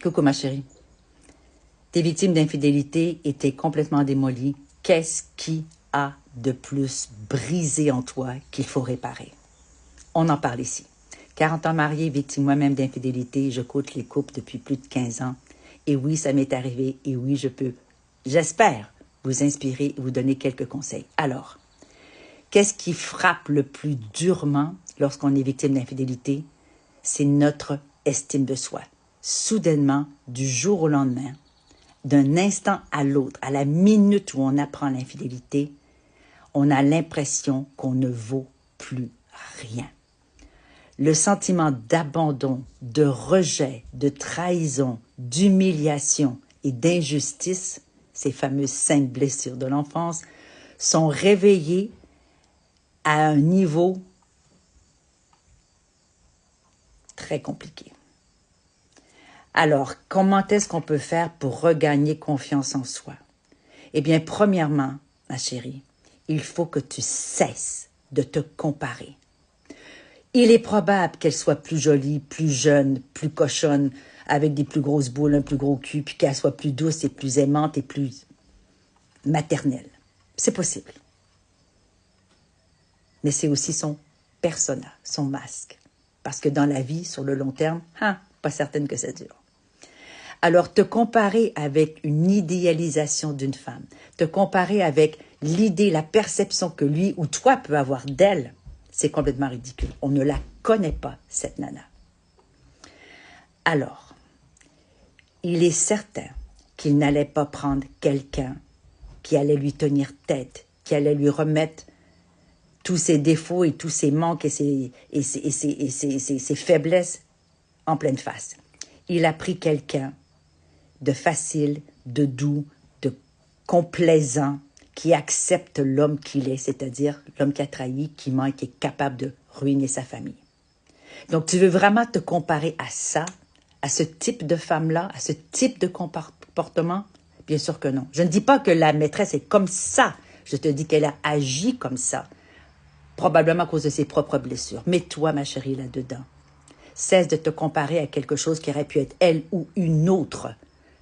Coucou ma chérie. Tes victimes d'infidélité étaient complètement démolies. Qu'est-ce qui a de plus brisé en toi qu'il faut réparer? On en parle ici. 40 ans mariée, victime moi-même d'infidélité, je coach les couples depuis plus de 15 ans. Et oui, ça m'est arrivé. Et oui, je peux, j'espère, vous inspirer et vous donner quelques conseils. Alors, qu'est-ce qui frappe le plus durement lorsqu'on est victime d'infidélité? C'est notre estime de soi. Soudainement, du jour au lendemain, d'un instant à l'autre, à la minute où on apprend l'infidélité, on a l'impression qu'on ne vaut plus rien. Le sentiment d'abandon, de rejet, de trahison, d'humiliation et d'injustice, ces fameuses 5 blessures de l'enfance, sont réveillées à un niveau très compliqué. Alors, comment est-ce qu'on peut faire pour regagner confiance en soi? Eh bien, premièrement, ma chérie, il faut que tu cesses de te comparer. Il est probable qu'elle soit plus jolie, plus jeune, plus cochonne, avec des plus grosses boules, un plus gros cul, puis qu'elle soit plus douce et plus aimante et plus maternelle. C'est possible. Mais c'est aussi son persona, son masque. Parce que dans la vie, sur le long terme, pas certaine que ça dure. Alors, te comparer avec une idéalisation d'une femme, te comparer avec l'idée, la perception que lui ou toi peut avoir d'elle, c'est complètement ridicule. On ne la connaît pas, cette nana. Alors, il est certain qu'il n'allait pas prendre quelqu'un qui allait lui tenir tête, qui allait lui remettre tous ses défauts et tous ses manques et ses faiblesses en pleine face. Il a pris quelqu'un de facile, de doux, de complaisant, qui accepte l'homme qu'il est, c'est-à-dire l'homme qui a trahi, qui ment et qui est capable de ruiner sa famille. Donc, tu veux vraiment te comparer à ça, à ce type de femme-là, à ce type de comportement? Bien sûr que non. Je ne dis pas que la maîtresse est comme ça. Je te dis qu'elle a agi comme ça, probablement à cause de ses propres blessures. Mais toi, ma chérie, là-dedans, cesse de te comparer à quelque chose qui aurait pu être elle ou une autre.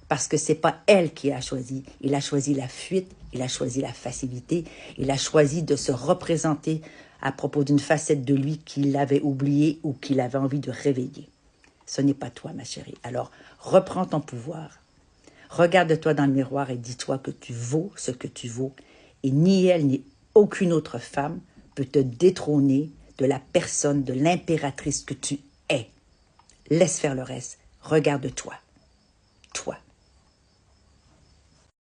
Parce que ce n'est pas elle qui a choisi. Il a choisi la fuite, il a choisi la facilité, il a choisi de se représenter à propos d'une facette de lui qu'il avait oubliée ou qu'il avait envie de réveiller. Ce n'est pas toi, ma chérie. Alors, reprends ton pouvoir. Regarde-toi dans le miroir et dis-toi que tu vaux ce que tu vaux. Et ni elle, ni aucune autre femme peut te détrôner de la personne, de l'impératrice que tu es. Laisse faire le reste. Regarde-toi.